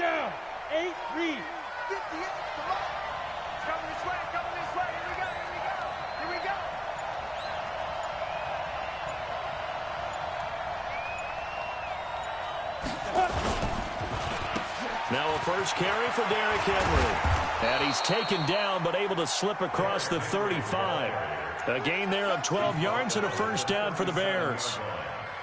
down. 8 read. 58. Come on. It's coming this way. Coming this way. Here we go. Here we go. Here we go. Now a first carry for Derrick Henry. And he's taken down but able to slip across the 35. A gain there of 12 yards and a first down for the Bears.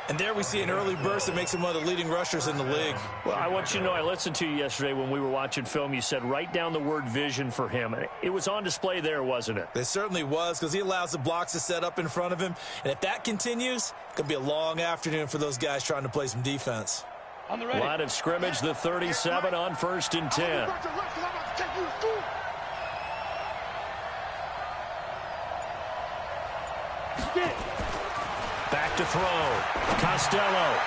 And there we see an early burst that makes him one of the leading rushers in the league. Well, I want you to know, I listened to you yesterday when we were watching film. You said write down the word vision for him. It was on display there, wasn't it? It certainly was, because he allows the blocks to set up in front of him. And if that continues, it could be a long afternoon for those guys trying to play some defense. On the ready. Line of scrimmage, the 37 on 1st and 10. Back to throw. Costello.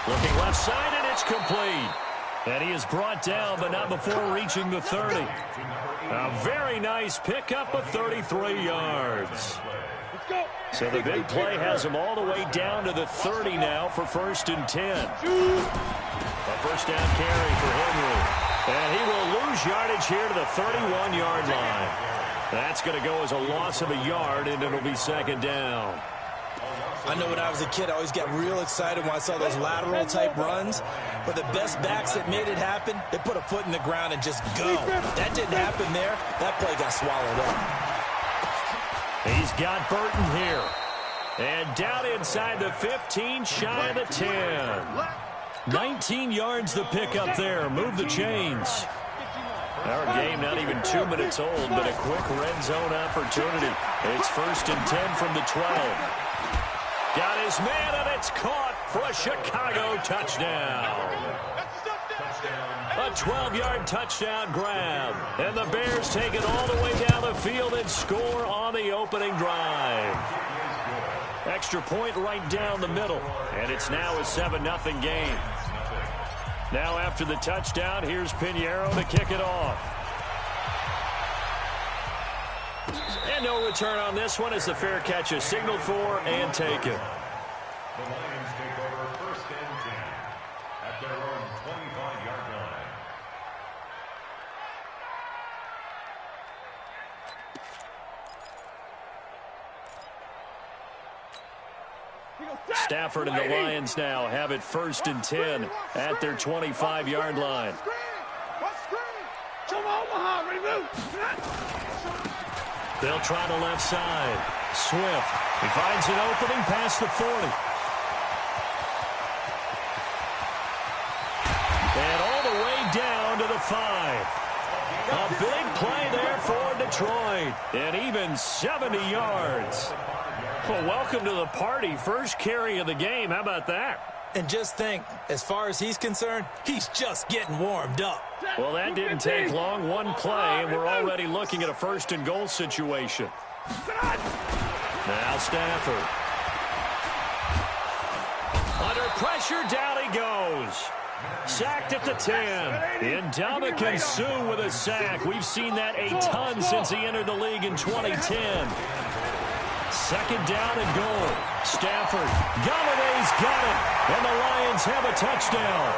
Looking left side, and it's complete. And he is brought down, but not before reaching the 30. A very nice pickup of 33 yards. So the big play has him all the way down to the 30 now for 1st and 10. A first down carry for Henry. And he will lose yardage here to the 31-yard line. That's going to go as a loss of a yard, and it'll be 2nd down. I know when I was a kid, I always got real excited when I saw those lateral-type runs. But the best backs that made it happen, they put a foot in the ground and just go. That didn't happen there. That play got swallowed up. He's got Burton here. And down inside the 15, shy of the 10. 19 yards the pickup there. Move the chains. Our game not even 2 minutes old, but a quick red zone opportunity. It's 1st and 10 from the 12. Got his man, and it's caught for a Chicago touchdown. A 12-yard touchdown grab. And the Bears take it all the way down the field and score on the opening drive. Extra point right down the middle. And it's now a 7-0 game. Now after the touchdown, here's Pinheiro to kick it off. And no return on this one as the fair catch is signaled for and taken. The Lions take over 1st and 10 at their own 25-yard line. Stafford and the Lions now have it 1st and 10 at their 25-yard line. They'll try the left side. Swift. He finds an opening past the 40. And all the way down to the 5. A big play there for Detroit. And even 70 yards. Well, welcome to the party. First carry of the game. How about that? And just think, as far as he's concerned, he's just getting warmed up. Well, that didn't take long. One play, and we're already looking at a 1st and goal situation. Now Stafford. Under pressure, down he goes. Sacked at the 10. Ndamukong Suh with a sack. We've seen that a ton since he entered the league in 2010. 2nd down and goal. Stafford. Galladay's got it. And the Lions have a touchdown.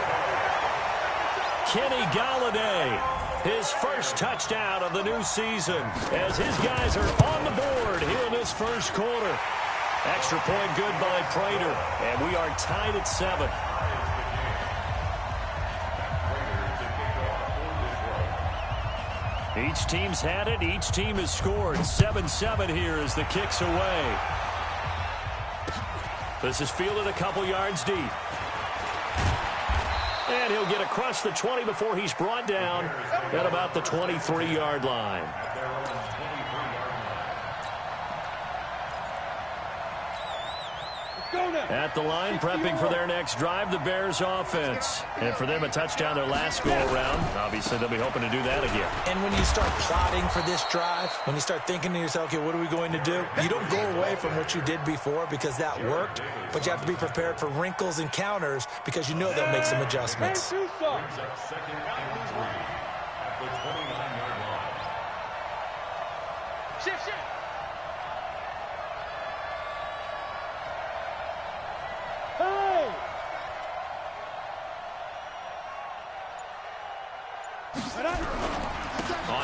Kenny Galladay, his first touchdown of the new season, as his guys are on the board here in this first quarter. Extra point good by Prater, and we are tied at 7. Each team's had it. Each team has scored. 7-7 here as the kick's away. This is fielded a couple yards deep. And he'll get across the 20 before he's brought down at about the 23-yard line. At the line, prepping for their next drive, the Bears offense. And for them, a touchdown their last go-around. Obviously, they'll be hoping to do that again. And when you start plotting for this drive, when you start thinking to yourself, okay, what are we going to do? You don't go away from what you did before because that worked, but you have to be prepared for wrinkles and counters because you know they'll make some adjustments. Second and 3 at the 29-yard line. Shift, shift.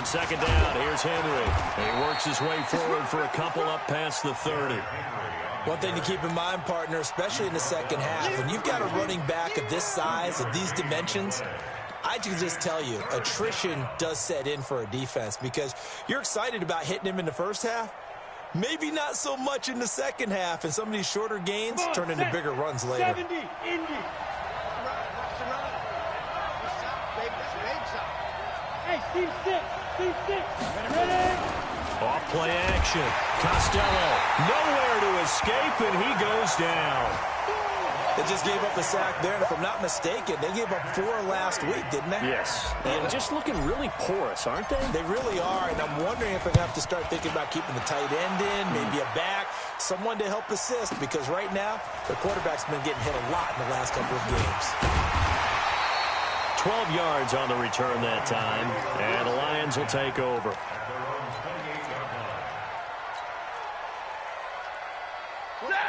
second down. Here's Henry. He works his way forward for a couple up past the 30. One thing to keep in mind, partner, especially in the second half, when you've got a running back of this size, of these dimensions, I can just tell you, attrition does set in for a defense because you're excited about hitting him in the first half. Maybe not so much in the second half, and some of these shorter gains turn into bigger runs later. 70, Indy. Hey, Steve 6. Steve 6. Ready? Off play action. Costello nowhere to escape, and he goes down. They just gave up a sack there, and if I'm not mistaken, they gave up 4 last week, didn't they? Yes. And just looking really porous, aren't they? They really are, and I'm wondering if they're going to have to start thinking about keeping the tight end in, maybe a back, someone to help assist, because right now, the quarterback's been getting hit a lot in the last couple of games. 12 yards on the return that time, and the Lions will take over.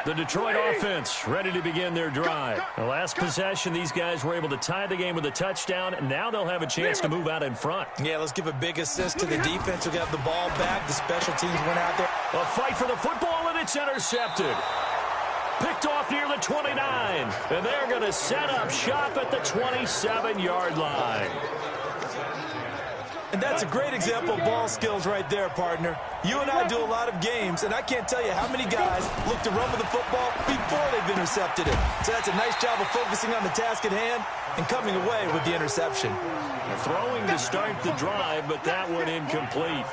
The Detroit offense ready to begin their drive. The last possession, these guys were able to tie the game with a touchdown, and now they'll have a chance to move out in front. Yeah, let's give a big assist to the defense who got the ball back. The special teams went out there. A fight for the football, and it's intercepted. Picked off near the 29, and they're going to set up shop at the 27-yard line. And that's a great example of ball skills right there, partner. You and I do a lot of games, and I can't tell you how many guys look to run with the football before they've intercepted it. So that's a nice job of focusing on the task at hand and coming away with the interception. Throwing to start the drive, but that one incomplete.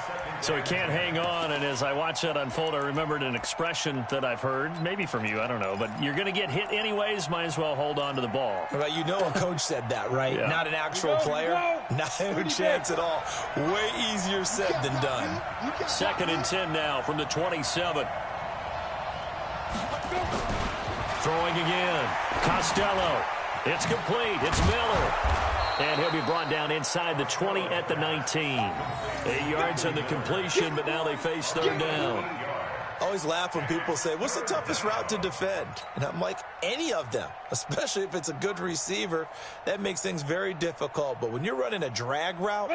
So he can't hang on, and as I watch that unfold, I remembered an expression that I've heard, maybe from you, I don't know, but you're going to get hit anyways, might as well hold on to the ball. Well, you know a coach said that, right? Yeah. Not an actual player. Not a chance at all. Way easier said than done. 2nd and 10 now from the 27. Throwing again. Costello. It's complete. It's Miller. And he'll be brought down inside the 20 at the 19. 8 yards on the completion, but now they face 3rd down. I always laugh when people say, what's the toughest route to defend? And I'm like, any of them, especially if it's a good receiver. That makes things very difficult. But when you're running a drag route,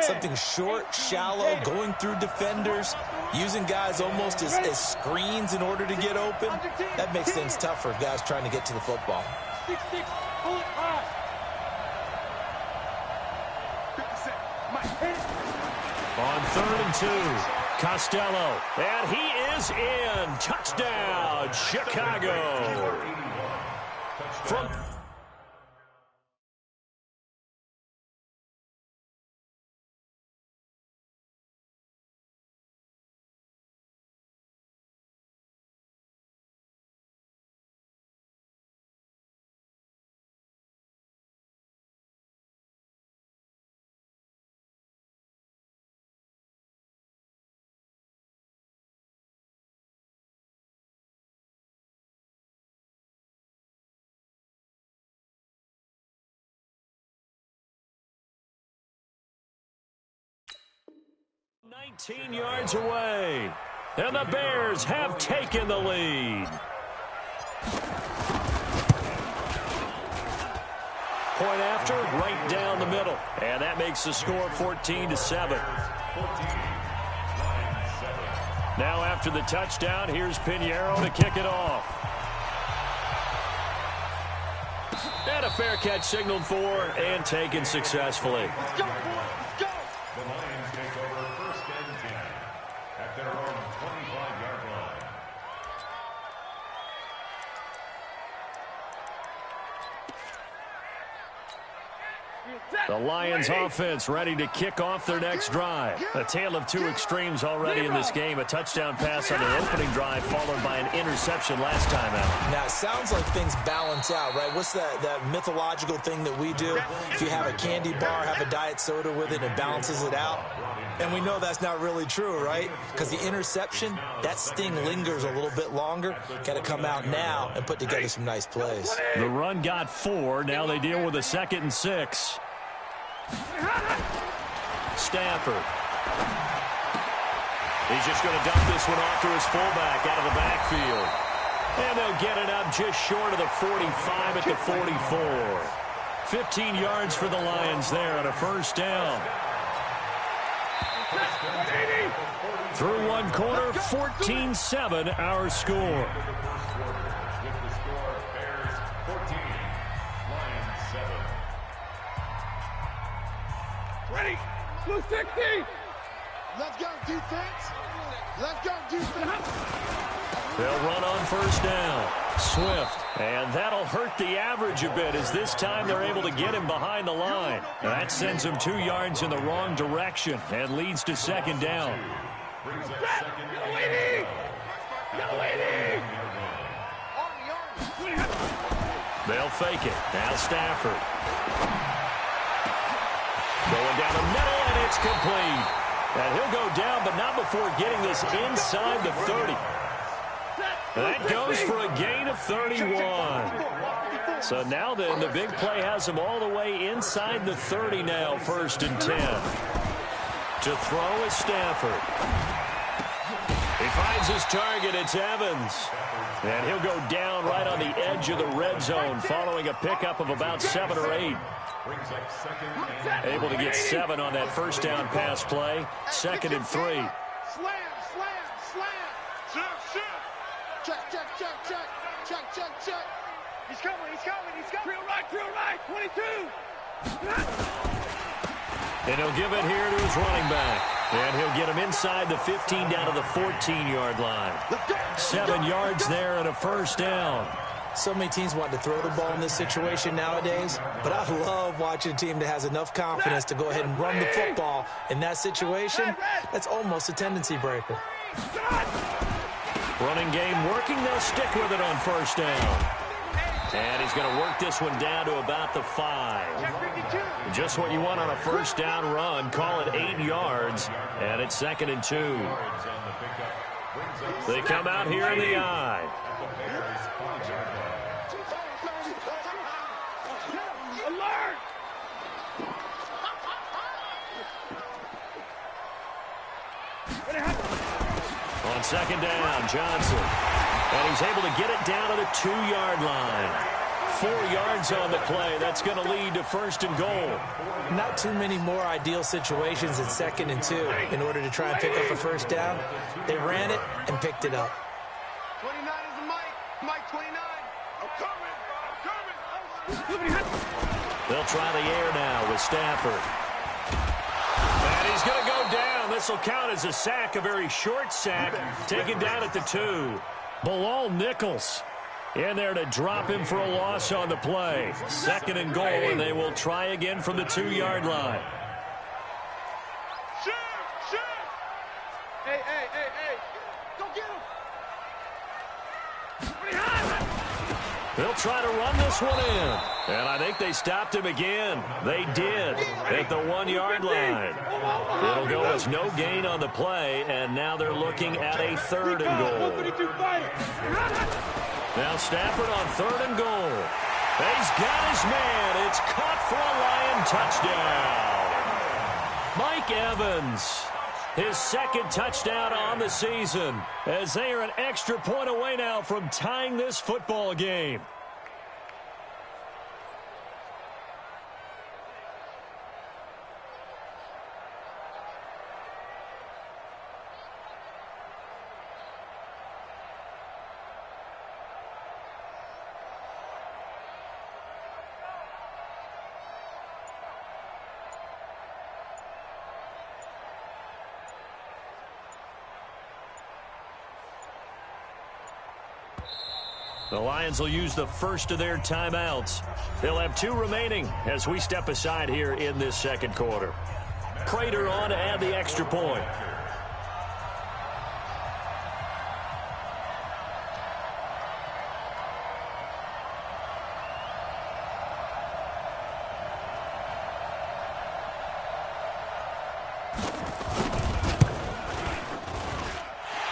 something short, shallow, going through defenders, using guys almost as screens in order to get open, that makes things tough for guys trying to get to the football. 6-6, pull it high. On 3rd and 2, Costello, and he is in. Touchdown, Chicago. From $19 yards away, and the Bears have taken the lead. Point after, right down the middle, and that makes the score 14-7. Now after the touchdown, here's Pinheiro to kick it off. And a fair catch signaled for and taken successfully. Let's go, boy. Let's go. The Lions take over 1st and 10 at their own 25-yard line. The Lions offense ready to kick off their next drive. A tale of two extremes already in this game. A touchdown pass on their opening drive followed by an interception last time out. Now, it sounds like things balance out, right? What's that mythological thing that we do? If you have a candy bar, have a diet soda with it, it balances it out. And we know that's not really true, right? Because the interception, that sting lingers a little bit longer. Got to come out now and put together some nice plays. The run got 4. Now they deal with a 2nd and 6. Stafford. He's just going to dump this one off to his fullback out of the backfield. And they'll get it up just short of the 45 at the 44. 15 yards for the Lions there on a 1st down. Through one quarter, 14-7 our score. With the score, Bears 14, Lions 7. Ready. Blue 16. Let's go, defense. Let's go, defense. They'll run on first down. Swift. And that'll hurt the average a bit as this time they're able to get him behind the line. That sends him 2 yards in the wrong direction and leads to second down. Brings up second and They'll fake it. Now Stafford. Going down the middle, and it's complete. And he'll go down, but not before getting this inside the 30. That goes for a gain of 31. So now then, the big play has him all the way inside the 30 now, 1st and 10. To throw is Stafford. He finds his target. It's Evans. And he'll go down right on the edge of the red zone following a pickup of about 7 or 8. brings up second and Able to get 7 on that first down pass play. 2nd and 3. Slam, slam, slam. Shift. Check. He's coming. Drill right, 22. And he'll give it here to his running back. And he'll get him inside the 15 down to the 14-yard line. 7 yards there and a first down. So many teams want to throw the ball in this situation nowadays, but I love watching a team that has enough confidence to go ahead and run the football. In that situation, that's almost a tendency breaker. Running game working. They'll stick with it on first down. And he's going to work this one down to about the 5. Just what you want on a first down run. Call it 8 yards. And it's 2nd and 2. They come out here in the eye. Alert! On 2nd down, Johnson. And he's able to get it down to the 2-yard line. 4 yards on the play. That's going to lead to 1st and goal. Not too many more ideal situations in 2nd and 2 in order to try and pick up a first down. They ran it and picked it up. 29 is the Mike 29. I'm coming. They'll try the air now with Stafford. And he's going to go down. This will count as a sack, a very short sack, taken down at the 2. Bilal Nichols in there to drop him for a loss on the play. 2nd and goal, and they will try again from the 2-yard line. Shoot! Hey. Go get him. They'll try to run this one in. And I think they stopped him again. They did at the 1-yard line. It'll go as no gain on the play, and now they're looking at a 3rd and goal. Now Stafford on 3rd and goal. He's got his man. It's caught for a Lion touchdown. Mike Evans, his 2nd touchdown on the season, as they are an extra point away now from tying this football game. The Lions will use the first of their timeouts. They'll have 2 remaining as we step aside here in this 2nd quarter. Prater on to add the extra point.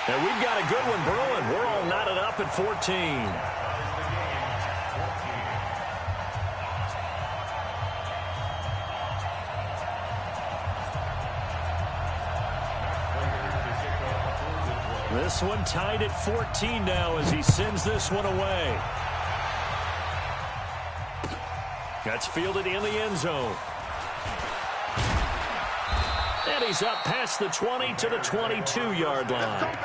And we've got a good one brewing. We're all knotted up at 14. This one tied at 14 now as he sends this one away. That's fielded in the end zone. And he's up past the 20 to the 22-yard line.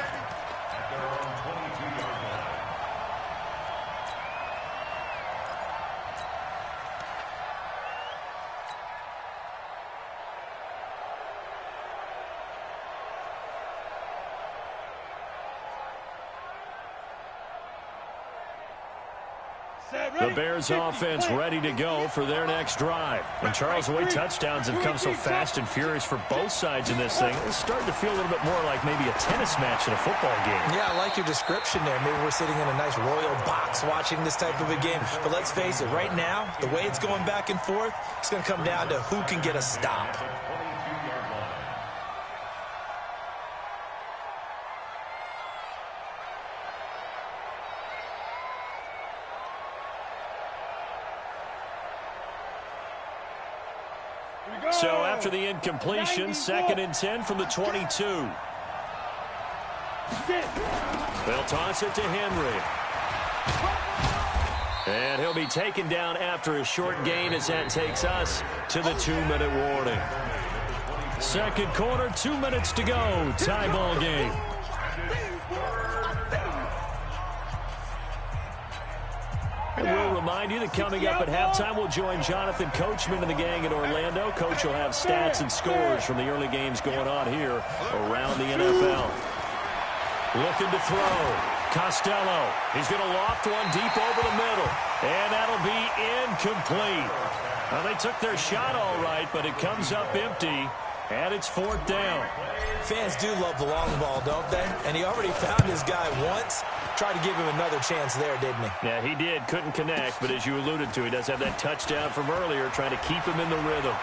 The Bears offense ready to go for their next drive. And Charles, the way touchdowns have come so fast and furious for both sides in this thing, it's starting to feel a little bit more like maybe a tennis match in a football game. Yeah, I like your description there. Maybe we're sitting in a nice royal box watching this type of a game. But let's face it, right now, the way it's going back and forth, it's going to come down to who can get a stop. So after the incompletion, 2nd and 10 from the 22. They'll toss it to Henry. And he'll be taken down after a short gain as that takes us to the 2-minute warning. Second quarter, 2 minutes to go. Tie ball game. And we'll remind you that coming up at halftime, we'll join Jonathan Coachman and the gang in Orlando. Coach will have stats and scores from the early games going on here around the NFL. Looking to throw. Costello. He's going to loft one deep over the middle. And that'll be incomplete. Now, they took their shot all right, but it comes up empty. And it's 4th down. Fans do love the long ball, don't they? And he already found his guy once. Tried to give him another chance there, didn't he? Yeah, he did. Couldn't connect, but as you alluded to, he does have that touchdown from earlier, trying to keep him in the rhythm.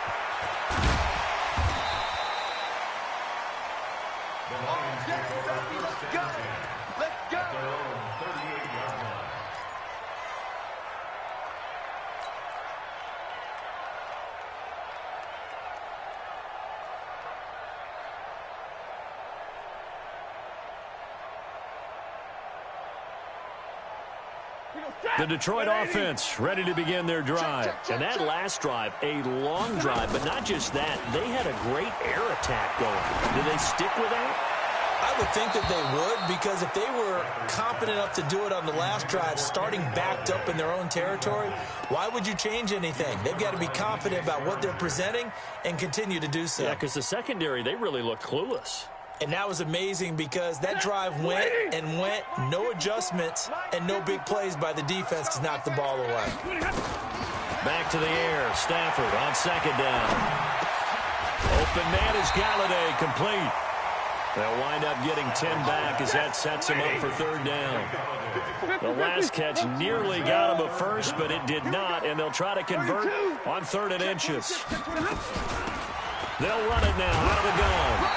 Let's go. Let's go. The Detroit offense ready to begin their drive. And that last drive, a long drive, but not just that. They had a great air attack going. Did they stick with that? I would think that they would, because if they were competent enough to do it on the last drive, starting backed up in their own territory, why would you change anything? They've got to be confident about what they're presenting and continue to do so. Yeah, because the secondary, they really looked clueless. And that was amazing because that drive went and went, no adjustments, and no big plays by the defense to knock the ball away. Back to the air. Stafford on 2nd down. Open man is Galladay, complete. They'll wind up getting 10 back as that sets him up for 3rd down. The last catch nearly got him a first, but it did not, and they'll try to convert on 3rd and inches. They'll run it now out of the gun.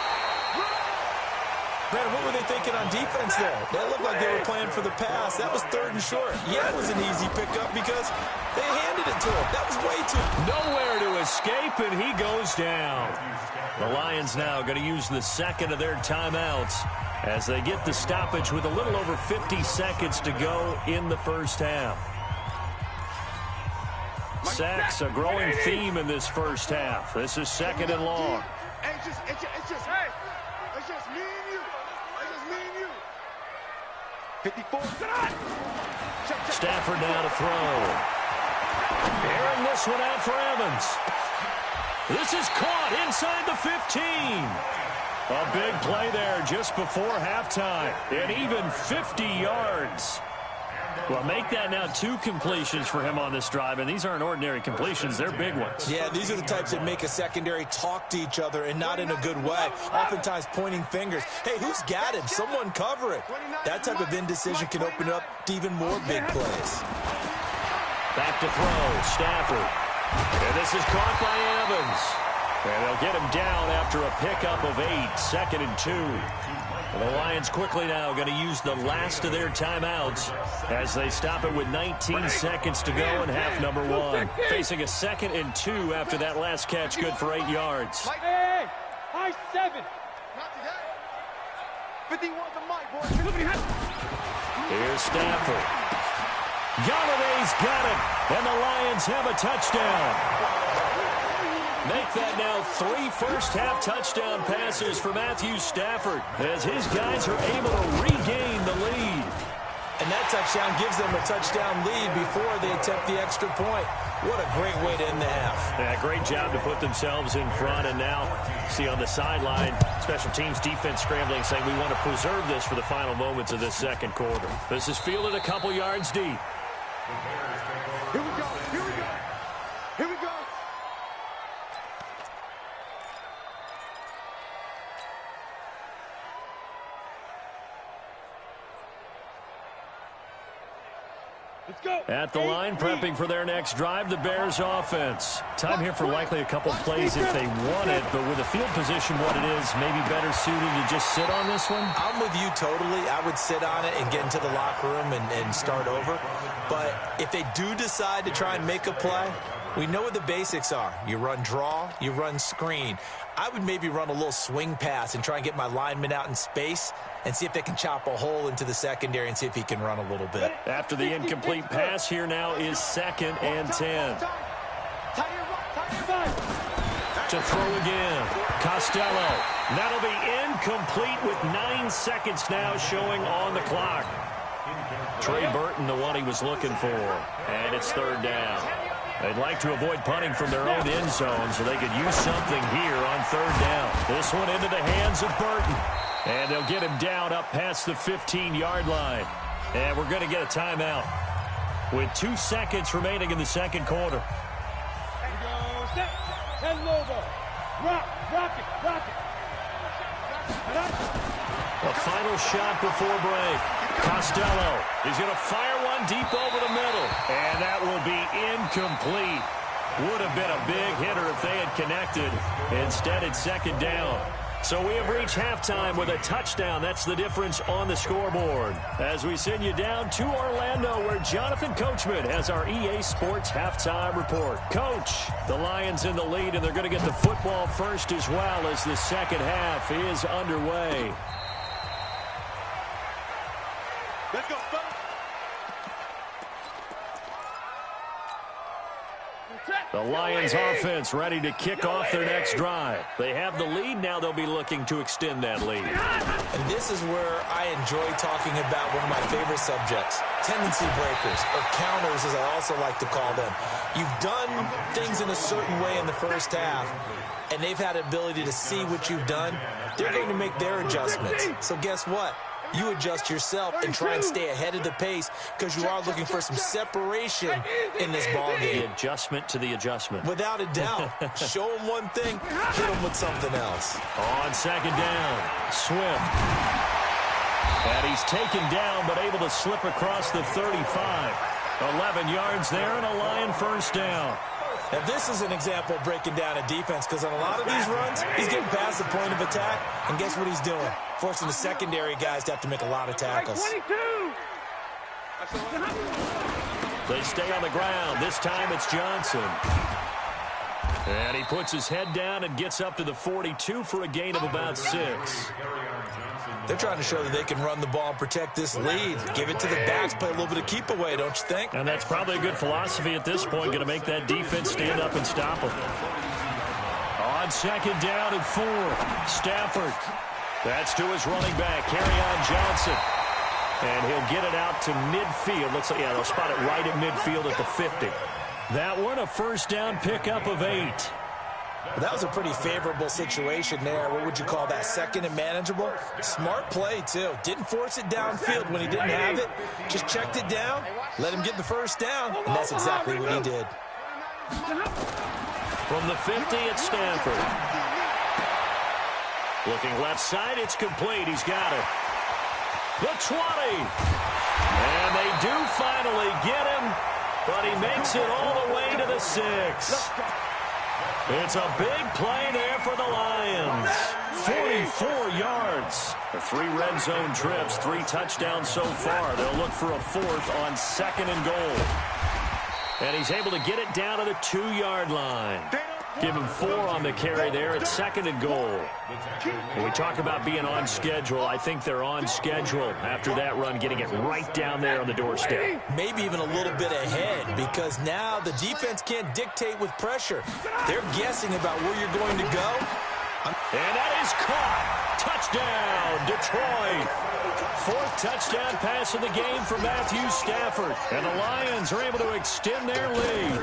Brandon, what were they thinking on defense there? That looked like they were playing for the pass. That was 3rd and short. Yeah, it was an easy pickup because they handed it to him. That was way too... Nowhere to escape, and he goes down. The Lions now going to use the 2nd of their timeouts as they get the stoppage with a little over 50 seconds to go in the first half. Sacks, a growing theme in this first half. This is 2nd and long. It's just me and you. It's just me and you. 54. Stafford now to throw. Airing this one out for Evans. This is caught inside the 15. A big play there just before halftime. And even 50 yards. Well, make that now 2 completions for him on this drive, and these aren't ordinary completions. They're big ones. Yeah, these are the types that make a secondary talk to each other, and not in a good way. Oftentimes pointing fingers. Hey, who's got him? Someone cover it. That type of indecision can open up to even more big plays. Back to throw, Stafford. And this is caught by Evans. And they'll get him down after a pickup of 8, 2nd and 2. And the Lions quickly now going to use the last of their timeouts as they stop it with 19 seconds to go in half number 1. Facing a 2nd and 2 after that last catch, good for 8 yards. Hey, high 7. Not today. 51's the mic, boy. Here's Stafford. Galladay's got it, and the Lions have a touchdown. Make that now 3 first-half touchdown passes for Matthew Stafford as his guys are able to regain the lead. And that touchdown gives them a touchdown lead before they attempt the extra point. What a great way to end the half. Yeah, great job to put themselves in front. And now, see on the sideline, special teams defense scrambling, saying we want to preserve this for the final moments of this second quarter. This is fielded a couple yards deep. Here we go. Here we go. Here we go. Let's go. At the line, prepping for their next drive, the Bears offense. Time here for likely a couple plays if they want it, but with the field position what it is, maybe better suited to just sit on this one? I'm with you totally. I would sit on it and get into the locker room and start over. But if they do decide to try and make a play, we know what the basics are. You run draw, you run screen. I would maybe run a little swing pass and try and get my lineman out in space and see if they can chop a hole into the secondary and see if he can run a little bit. After the incomplete pass, here now is 2nd and 10. To throw again. Costello. That'll be incomplete with 9 seconds now showing on the clock. Trey Burton, the one he was looking for. And it's 3rd down. They'd like to avoid punting from their own end zone so they could use something here on 3rd down. This one into the hands of Burton. And they'll get him down up past the 15-yard line. And we're going to get a timeout with 2 seconds remaining in the second quarter. Set. And Lobo. Rock it. A final shot before break. Costello is going to fire one deep over the middle. And that will be incomplete. Would have been a big hitter if they had connected. Instead, it's 2nd down. So we have reached halftime with a touchdown. That's the difference on the scoreboard. As we send you down to Orlando, where Jonathan Coachman has our EA Sports halftime report. Coach, the Lions in the lead, and they're going to get the football first as well as the second half is underway. Let's go, fellas. The Lions offense ready to kick off their next drive. They have the lead. Now they'll be looking to extend that lead. And this is where I enjoy talking about one of my favorite subjects, tendency breakers, or counters as I also like to call them. You've done things in a certain way in the first half, and they've had the ability to see what you've done. They're going to make their adjustments. So guess what? You adjust yourself and try and stay ahead of the pace because you are looking for some separation in this ball game. The adjustment to the adjustment. Without a doubt. Show them one thing, hit them with something else. On 2nd down, Swift. And he's taken down but able to slip across the 35. 11 yards there and a Lion first down. Now, this is an example of breaking down a defense because on a lot of these runs, he's getting past the point of attack, and guess what he's doing? Forcing the secondary guys to have to make a lot of tackles. 22. They stay on the ground. This time it's Johnson. And he puts his head down and gets up to the 42 for a gain of about 6. They're trying to show that they can run the ball and protect this lead. Give it to the backs, play a little bit of keep away, don't you think? And that's probably a good philosophy at this point, going to make that defense stand up and stop them. On 2nd down and 4, Stafford. That's to his running back, Kerryon Johnson. And he'll get it out to midfield. Looks like, yeah, they'll spot it right at midfield at the 50. That one, a first down pickup of 8. Well, that was a pretty favorable situation there. What would you call that? 2nd and manageable? Smart play, too. Didn't force it downfield when he didn't have it. Just checked it down, let him get the first down, and that's exactly what he did. From the 50, it's Stanford. Looking left side, it's complete. He's got it. The 20. And they do finally get him, but he makes it all the way to the 6. It's a big play there for the Lions. 44 yards. The 3 red zone trips, 3 touchdowns so far. They'll look for a 4th on 2nd and goal. And he's able to get it down to the 2-yard line. Give him 4 on the carry there. It's 2nd and goal. When we talk about being on schedule, I think they're on schedule after that run, getting it right down there on the doorstep. Maybe even a little bit ahead, because now the defense can't dictate with pressure. They're guessing about where you're going to go. And that is caught. Touchdown, Detroit. 4th touchdown pass of the game for Matthew Stafford. And the Lions are able to extend their lead.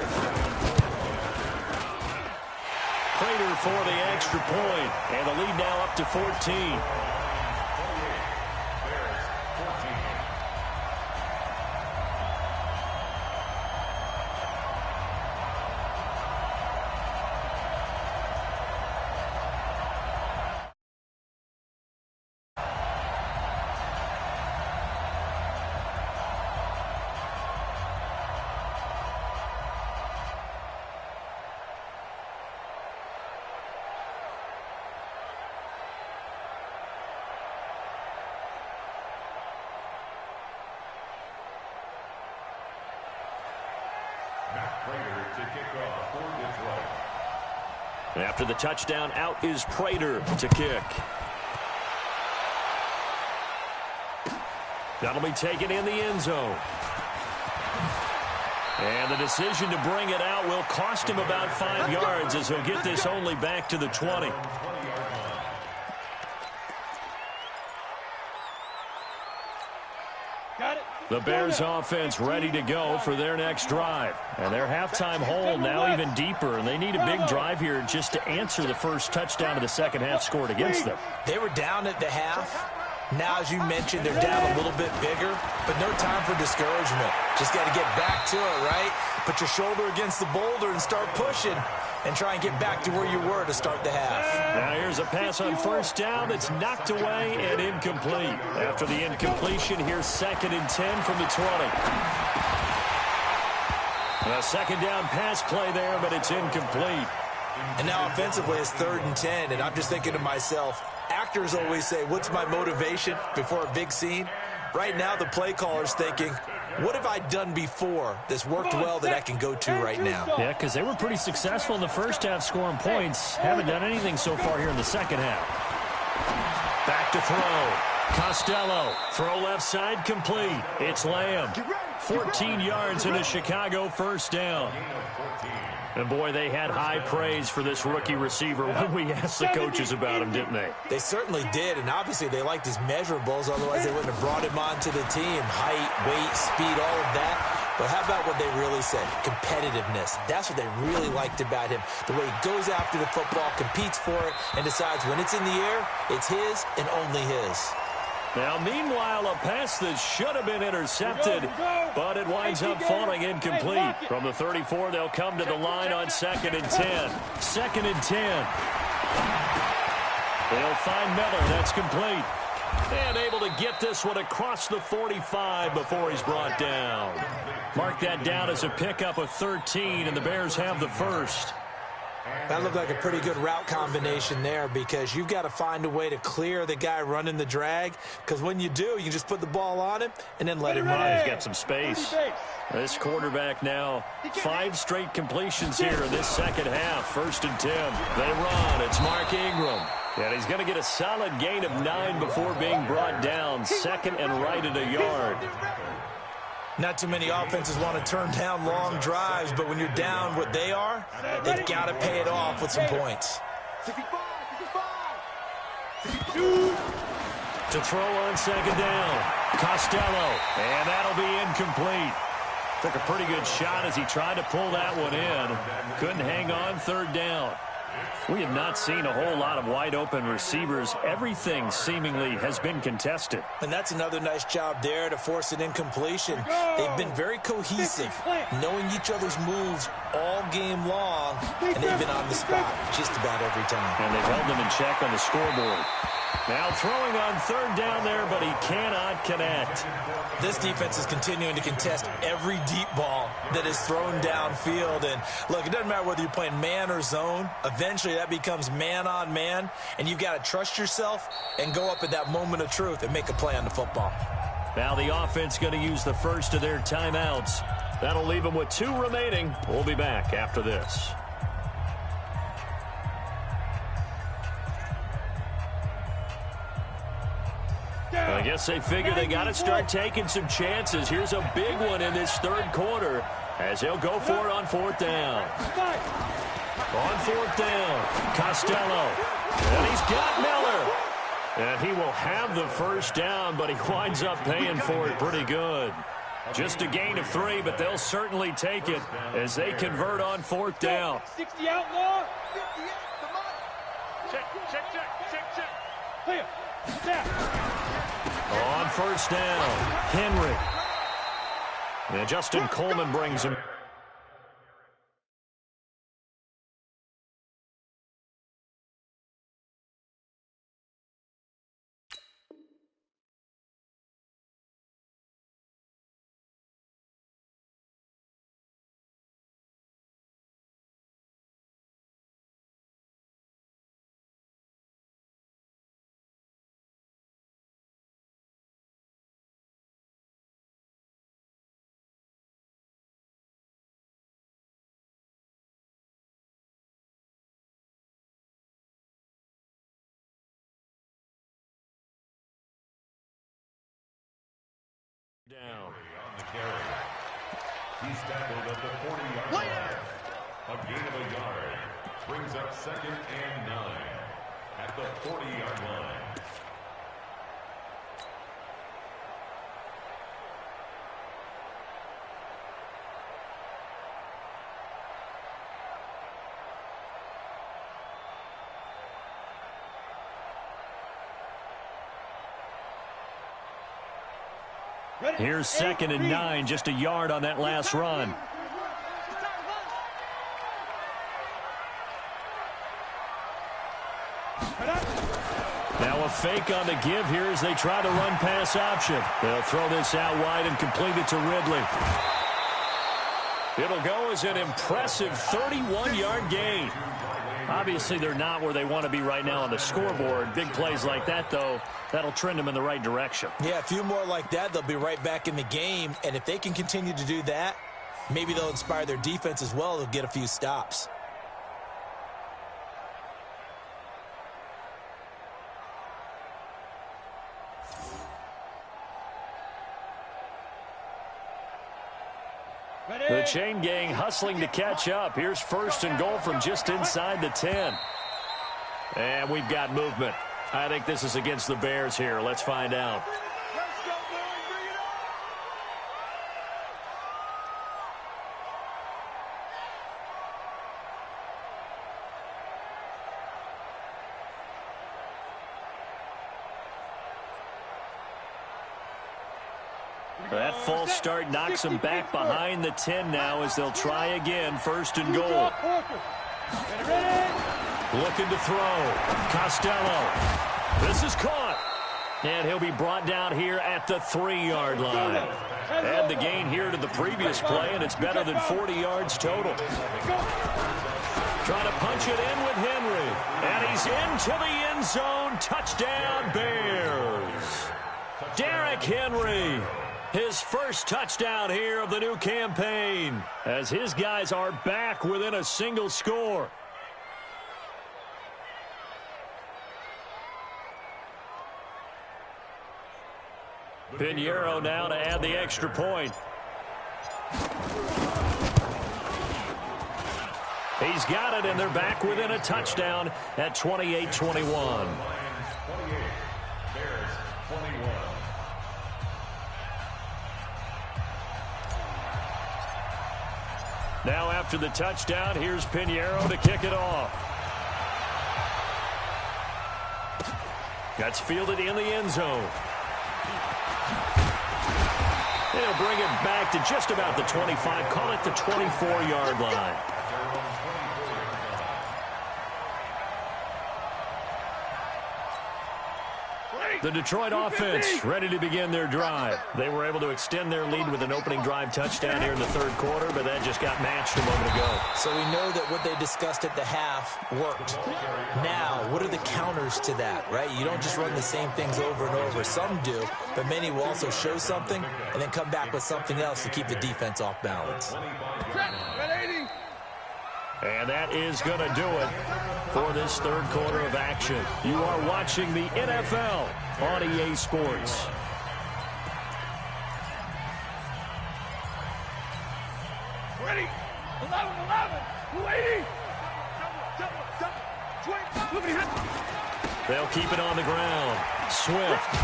Prater for the extra point, and the lead now up to 14. After the touchdown, out is Prater to kick. That'll be taken in the end zone. And the decision to bring it out will cost him about 5 yards, as he'll get this only back to the 20. The Bears offense ready to go for their next drive. And their halftime hole now even deeper, and they need a big drive here just to answer the first touchdown of the second half scored against them. They were down at the half. Now, as you mentioned, they're down a little bit bigger, but no time for discouragement. Just got to get back to it, right? Put your shoulder against the boulder and start pushing, and try and get back to where you were to start the half. Now here's a pass on first down that's knocked away and incomplete. After the incompletion, here's 2nd and 10 from the 20. A 2nd down pass play there, but it's incomplete. And now offensively it's 3rd and 10, and I'm just thinking to myself, actors always say, what's my motivation before a big scene? Right now the play caller's thinking, what have I done before that's worked well that I can go to right now? Yeah, because they were pretty successful in the first half scoring points. Haven't done anything so far here in the second half. Back to throw. Costello. Throw left side complete. It's Lamb. 14 yards into Chicago, first down. And, boy, they had high praise for this rookie receiver when we asked the coaches about him, didn't they? They certainly did, and obviously they liked his measurables. Otherwise, they wouldn't have brought him onto the team. Height, weight, speed, all of that. But how about what they really said? Competitiveness. That's what they really liked about him. The way he goes after the football, competes for it, and decides when it's in the air, it's his and only his. Now, meanwhile, a pass that should have been intercepted, but it winds up falling incomplete. From the 34, they'll come to the line on 2nd and 10. 2nd and 10. They'll find Miller. That's complete. And able to get this one across the 45 before he's brought down. Mark that down as a pickup of 13, and the Bears have the first. That looked like a pretty good route combination there, because you've got to find a way to clear the guy running the drag, because when you do, you can just put the ball on him and then let him run. He's got some space. This quarterback now 5 straight completions here in this second half. 1st and 10. They run. It's Mark Ingram. And he's going to get a solid gain of 9 before being brought down. 2nd and right at a yard. Not too many offenses want to turn down long drives, but when you're down what they are, they've got to pay it off with some points. To throw on 2nd down. Costello. And that'll be incomplete. Took a pretty good shot as he tried to pull that one in. Couldn't hang on. 3rd down. We have not seen a whole lot of wide-open receivers. Everything seemingly has been contested. And that's another nice job there to force an incompletion. They've been very cohesive, knowing each other's moves all game long, and they've been on the spot just about every time. And they've held them in check on the scoreboard. Now throwing on 3rd down there, but he cannot connect. This defense is continuing to contest every deep ball that is thrown downfield. And, look, it doesn't matter whether you're playing man or zone. Eventually that becomes man-on-man, and you've got to trust yourself and go up at that moment of truth and make a play on the football. Now the offense going to use the first of their timeouts. That'll leave them with 2 remaining. We'll be back after this. guess they figure they got to start taking some chances. Here's a big one in this third quarter as they'll go for it on fourth down. On fourth down, Costello. And he's got Miller. And he will have the first down, but he winds up paying for it pretty good. Just a gain of 3, but they'll certainly take it as they convert on fourth down. 60 outlaw. 58, come on. Check. Clear. Snap. On first down, Henry. And Justin Coleman brings him. Down. On the carry. He's tackled at the 40-yard line. A gain of a yard. Brings up 2nd and 9 at the 40-yard line. Here's 2nd and 9, just a yard on that last run. Now a fake on the give here as they try to run pass option. They'll throw this out wide and complete it to Ridley. It'll go as an impressive 31-yard gain. Obviously, they're not where they want to be right now on the scoreboard. Big plays like that, though, that'll trend them in the right direction. Yeah, a few more like that, they'll be right back in the game. And if they can continue to do that, maybe they'll inspire their defense as well. They'll get a few stops. The chain gang hustling to catch up. Here's 1st and goal from just inside the 10. And we've got movement. I think this is against the Bears here. Let's find out. Let's go, Billy. Bring it on. That false start knocks them back behind the 10 now as they'll try again. 1st and goal. Looking to throw. Costello. This is caught. And he'll be brought down here at the 3-yard line. Add the gain here to the previous play, and it's better than 40 yards total. Trying to punch it in with Henry. And he's into the end zone. Touchdown, Bears. Derrick Henry. His first touchdown here of the new campaign as his guys are back within a single score. Pinheiro now to add the extra point. He's got it, and they're back within a touchdown at 28-21. Bears 21. Now after the touchdown, here's Pinheiro to kick it off. That's fielded in the end zone. They'll bring it back to just about the 25, call it the 24-yard line. The Detroit offense ready to begin their drive. They were able to extend their lead with an opening drive touchdown here in the third quarter, but that just got matched a moment ago. So we know that what they discussed at the half worked. Now, what are the counters to that, right? You don't just run the same things over and over. Some do, but many will also show something and then come back with something else to keep the defense off balance. And that is going to do it for this third quarter of action. You are watching the NFL on EA Sports. Ready? 11, 280. They'll keep it on the ground. Swift.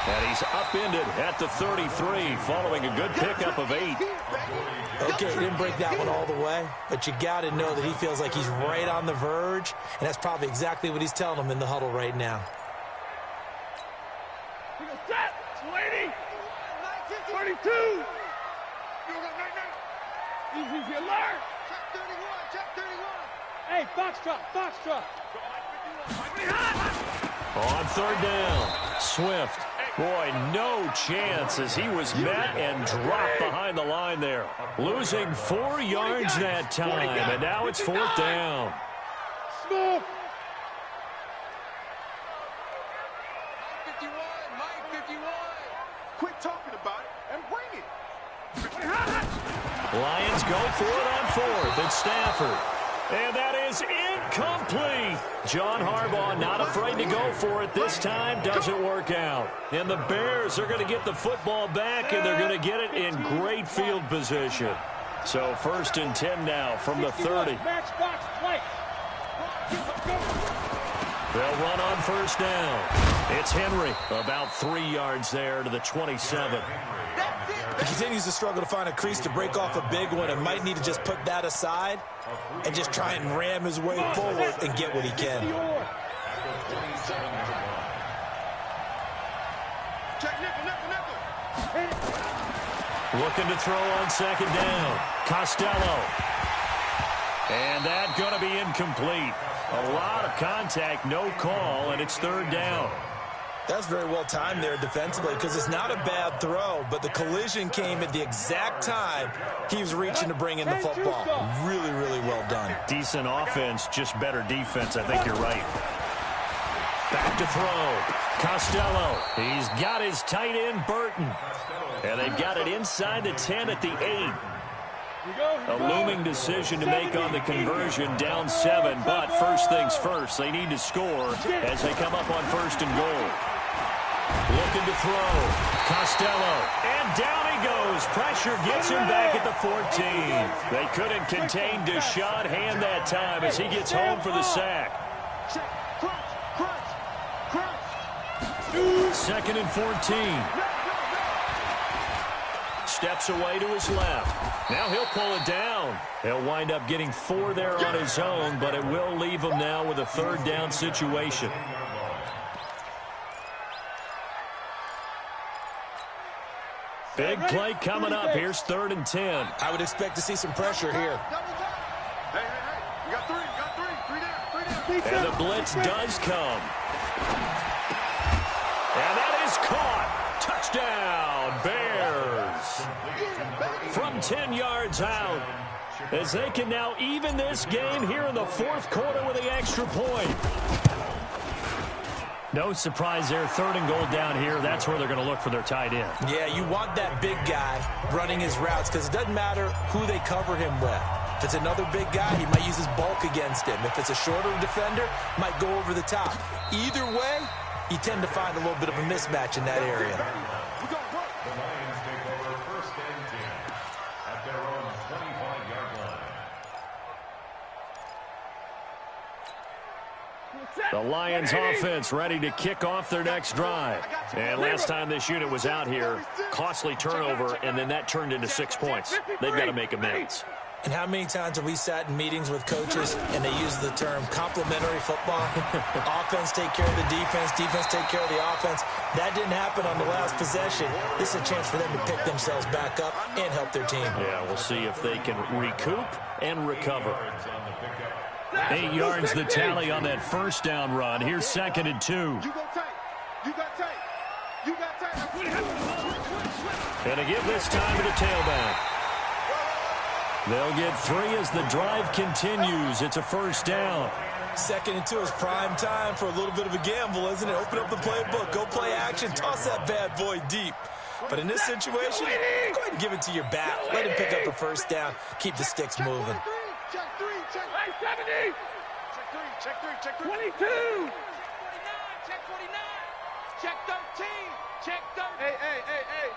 And he's upended at the 33 following a good pickup of 8. Okay, he didn't break that one all the way, but you got to know that he feels like he's right on the verge, and that's probably exactly what he's telling them in the huddle right now. We go set. 280. 32. Easy alert. Check 31. Hey, Foxtrot. On third down, Swift. Boy, no chance as he was met and dropped behind the line there. Losing 4 yards that time, and now it's 4th down. Smooth. Mike 51. Quit talking about it and bring it. Lions go for it on 4th. It's Stafford. And that is incomplete. John Harbaugh not afraid to go for it this time. Doesn't work out. And the Bears are going to get the football back, and they're going to get it in great field position. So 1st and 10 now from the 30. Matchbox play. They'll run on 1st down. It's Henry. About 3 yards there to the 27. He continues to struggle to find a crease to break off a big one and might need to just put that aside and just try and ram his way forward and get what he can. Looking to throw on 2nd down. Costello. And that's going to be incomplete. A lot of contact, no call, and it's 3rd down. That's very well timed there defensively because it's not a bad throw, but the collision came at the exact time he was reaching to bring in the football. Really, really well done. Decent offense, just better defense. I think you're right. Back to throw. Costello. He's got his tight end, Burton. And they've got it inside the 10 at the 8. A looming decision to make on the conversion, down 7. But first things first, they need to score as they come up on 1st and goal. Looking to throw. Costello. And down he goes. Pressure gets him back at the 14. They couldn't contain Deshaun Hand that time as he gets home for the sack. 2nd and 14. Steps away to his left. Now he'll pull it down. He'll wind up getting 4 there on his own, but it will leave him now with a 3rd down situation. Big play coming up. Here's 3rd and 10. I would expect to see some pressure here. Hey. You got 3. 3 down. And the blitz does come. And that is caught. Touchdown, Bears. From 10 yards out, as they can now even this game here in the 4th quarter with the extra point. No surprise there, 3rd and goal down here. That's where they're going to look for their tight end. Yeah, you want that big guy running his routes because it doesn't matter who they cover him with. If it's another big guy, he might use his bulk against him. If it's a shorter defender, might go over the top. Either way, you tend to find a little bit of a mismatch in that area. The Lions take over 1st and 10 at their own 25-yard line. The Lions offense ready to kick off their next drive. And last time this unit was out here, costly turnover, and then that turned into 6 points. They've got to make amends. And how many times have we sat in meetings with coaches and they use the term complementary football? Offense take care of the defense, defense take care of the offense. That didn't happen on the last possession. This is a chance for them to pick themselves back up and help their team. Yeah, we'll see if they can recoup and recover. 8 yards the tally on that 1st down run. Here's 2nd and 2. You go tight. You got tight. You got tight. And to give this time to the tailback. They'll get 3 as the drive continues. It's a 1st down. 2nd and 2 is prime time for a little bit of a gamble, isn't it? Open up the playbook, go play action, toss that bad boy deep. But in this situation, go ahead and give it to your back. Let him pick up the 1st down. Keep the sticks moving. Check 3. 70. Check 3. 22. Check 49. Check 13. Check 13. Hey.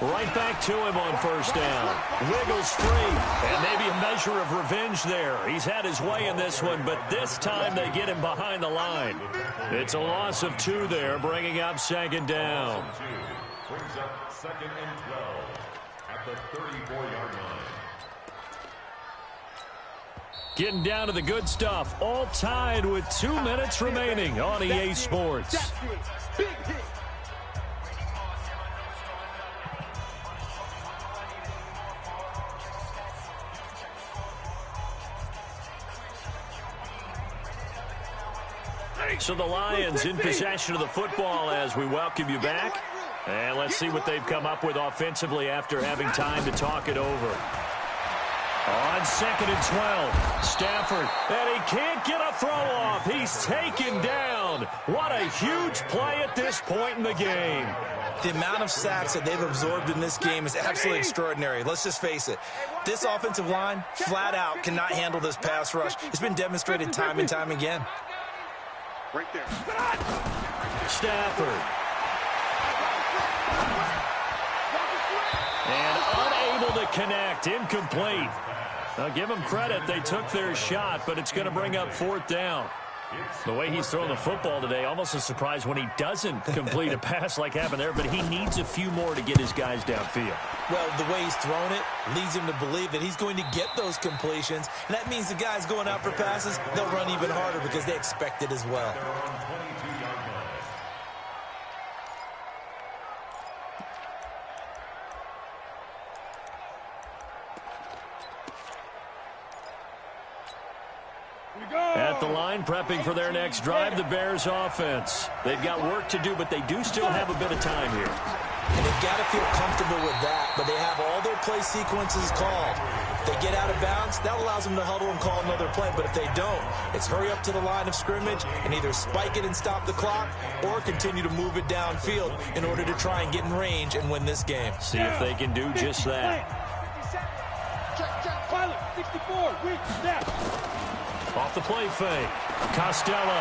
Right back to him on first down. Wiggles free, and maybe a measure of revenge there. He's had his way in this one, but this time they get him behind the line. It's a loss of 2 there, bringing up second down. Brings up second and 12 at the 34-yard line. Getting down to the good stuff, all tied with 2 minutes remaining on EA Sports. Big hit. So the Lions in possession of the football as we welcome you back. And let's see what they've come up with offensively after having time to talk it over. On second and 12, Stafford, and he can't get a throw off. He's taken down. What a huge play at this point in the game. The amount of sacks that they've absorbed in this game is absolutely extraordinary. Let's just face it. This offensive line, flat out, cannot handle this pass rush. It's been demonstrated time and time again. Right there. Stafford. And unable to connect. Incomplete. Now give them credit. They took their shot, but it's going to bring up 4th down. The way he's throwing the football today, almost a surprise when he doesn't complete a pass like happened there, but he needs a few more to get his guys downfield. Well, the way he's thrown it leads him to believe that he's going to get those completions, and that means the guys going out for passes, they'll run even harder because they expect it as well. At the line, prepping for their next drive, the Bears offense. They've got work to do, but they do still have a bit of time here. And they've got to feel comfortable with that, but they have all their play sequences called. If they get out of bounds, that allows them to huddle and call another play, but if they don't, it's hurry up to the line of scrimmage and either spike it and stop the clock or continue to move it downfield in order to try and get in range and win this game. See if they can do just that. Pilot, 64, weak, snap. Off the play fake. Costello.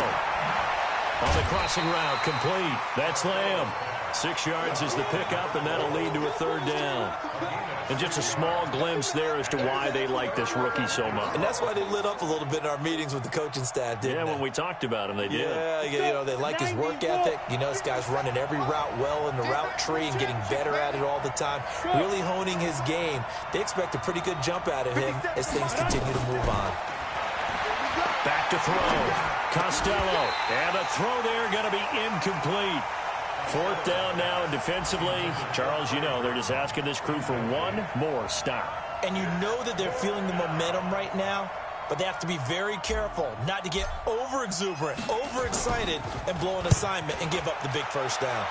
On the crossing route, complete. That's Lamb. 6 yards is the pickup, and that'll lead to a 3rd down. And just a small glimpse there as to why they like this rookie so much. And that's why they lit up a little bit in our meetings with the coaching staff, didn't they? When we talked about him, they did. Yeah, you know, they like his work ethic. You know, this guy's running every route well in the route tree and getting better at it all the time, really honing his game. They expect a pretty good jump out of him as things continue to move on. Back to throw. Costello. And a throw there going to be incomplete. 4th down now, and defensively, Charles, you know, they're just asking this crew for one more stop. And you know that they're feeling the momentum right now, but they have to be very careful not to get over-exuberant, over-excited, and blow an assignment and give up the big 1st down.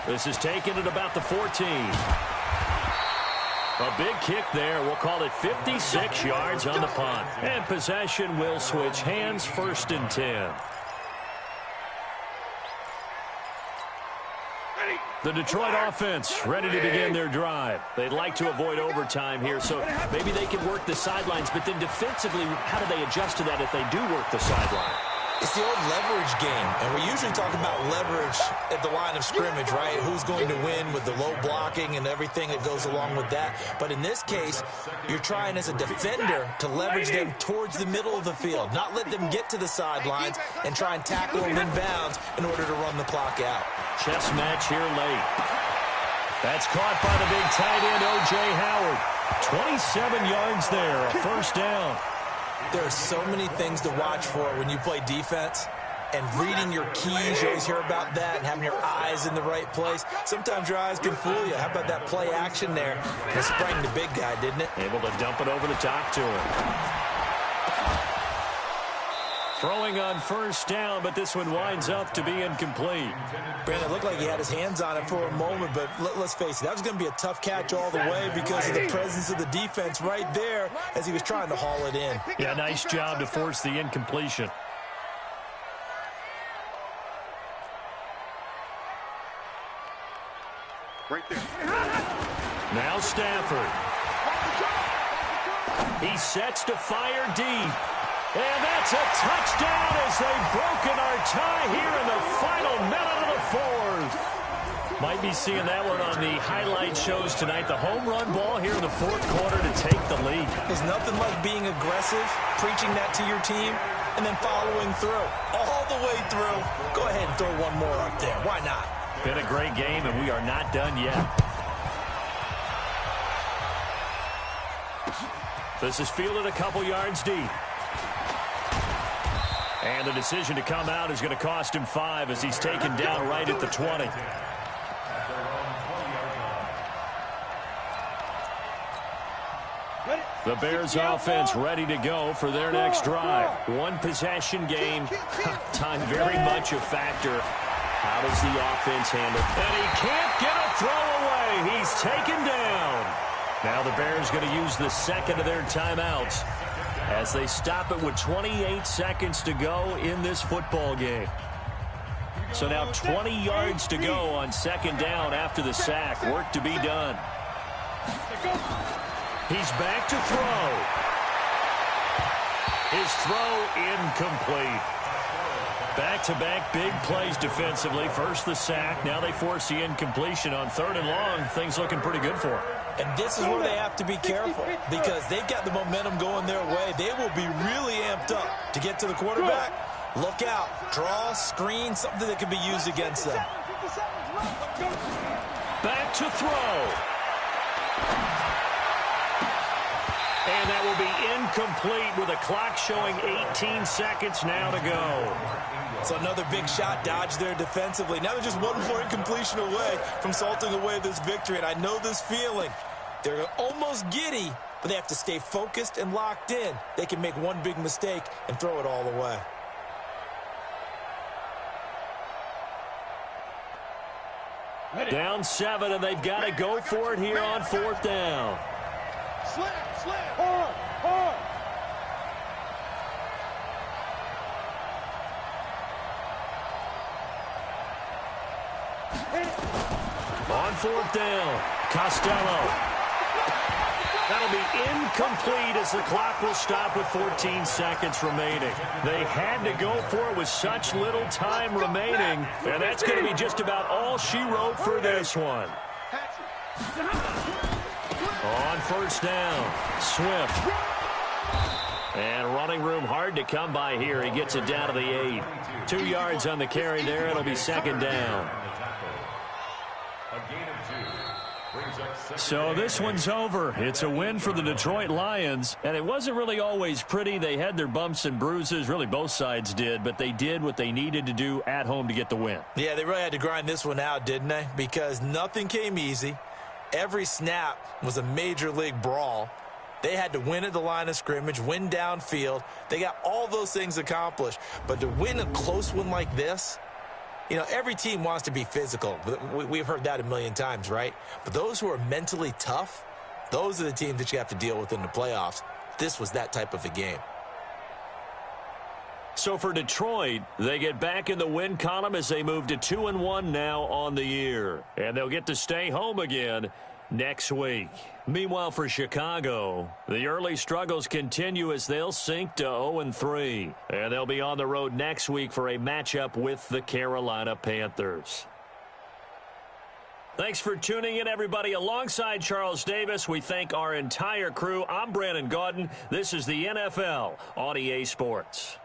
This is taken at about the 14. A big kick there. We'll call it 56 yards on the punt. And possession will switch hands, 1st and 10. The Detroit offense ready to begin their drive. They'd like to avoid overtime here, so maybe they can work the sidelines, but then defensively, how do they adjust to that if they do work the sideline? It's the old leverage game, and we usually talk about leverage at the line of scrimmage, right? Who's going to win with the low blocking and everything that goes along with that. But in this case, you're trying as a defender to leverage them towards the middle of the field, not let them get to the sidelines and try and tackle them in bounds in order to run the clock out. Chess match here late. That's caught by the big tight end, O.J. Howard. 27 yards there, a 1st down. There are so many things to watch for when you play defense, and reading your keys, you always hear about that, and having your eyes in the right place. Sometimes your eyes can fool you. How about that play action there? It sprang the big guy, didn't it? Able to dump it over the top to him. Throwing on 1st down, but this one winds up to be incomplete. Brandon, it looked like he had his hands on it for a moment, but let's face it, that was going to be a tough catch all the way because of the presence of the defense right there as he was trying to haul it in. Yeah, nice job to force the incompletion. Right there. Now Stafford. He sets to fire deep. And that's a touchdown as they've broken our tie here in the final minute of the fourth. Might be seeing that one on the highlight shows tonight. The home run ball here in the fourth quarter to take the lead. There's nothing like being aggressive, preaching that to your team, and then following through. All the way through. Go ahead and throw one more up there. Why not? Been a great game, and we are not done yet. This is fielded a couple yards deep. And the decision to come out is going to cost him 5 as he's taken down right at the 20. The Bears offense ready to go for their next drive. One possession game. Time very much a factor. How does the offense handle it? And he can't get a throw away. He's taken down. Now the Bears going to use the second of their timeouts as they stop it with 28 seconds to go in this football game. So now 20 yards to go on second down after the sack. Work to be done. He's back to throw. His throw incomplete. Back-to-back big plays defensively. First the sack. Now they force the incompletion on 3rd and long. Things looking pretty good for him. And this is where they have to be careful because they've got the momentum going their way. They will be really amped up to get to the quarterback. Look out. Draw, screen, something that can be used against them. Back to throw. And that will be incomplete with a clock showing 18 seconds now to go. So another big shot dodged there defensively. Now they're just one more incompletion away from salting away this victory. And I know this feeling. They're almost giddy, but they have to stay focused and locked in. They can make one big mistake and throw it all away. Down 7, and they've got to go for it here on 4th down. Slam, slam. Hard, hard. On 4th down, Costello. That'll be incomplete as the clock will stop with 14 seconds remaining. They had to go for it with such little time remaining, and that's going to be just about all she wrote for this one. On 1st down, Swift. And running room hard to come by here. He gets it down to the 8. 2 yards on the carry there. It'll be 2nd down. So this one's over. It's a win for the Detroit Lions, and it wasn't really always pretty. They had their bumps and bruises. Really, both sides did, but they did what they needed to do at home to get the win. Yeah, they really had to grind this one out, didn't they? Because nothing came easy. Every snap was a major league brawl. They had to win at the line of scrimmage, win downfield. They got all those things accomplished. But to win a close one like this, you know, every team wants to be physical. We've heard that a million times, right? But those who are mentally tough, those are the teams that you have to deal with in the playoffs. This was that type of a game. So for Detroit, they get back in the win column as they move to 2-1 now on the year. And they'll get to stay home again next week. Meanwhile, for Chicago, the early struggles continue as they'll sink to 0-3. And they'll be on the road next week for a matchup with the Carolina Panthers. Thanks for tuning in, everybody. Alongside Charles Davis, we thank our entire crew. I'm Brandon Gaudin. This is the NFL on EA Sports.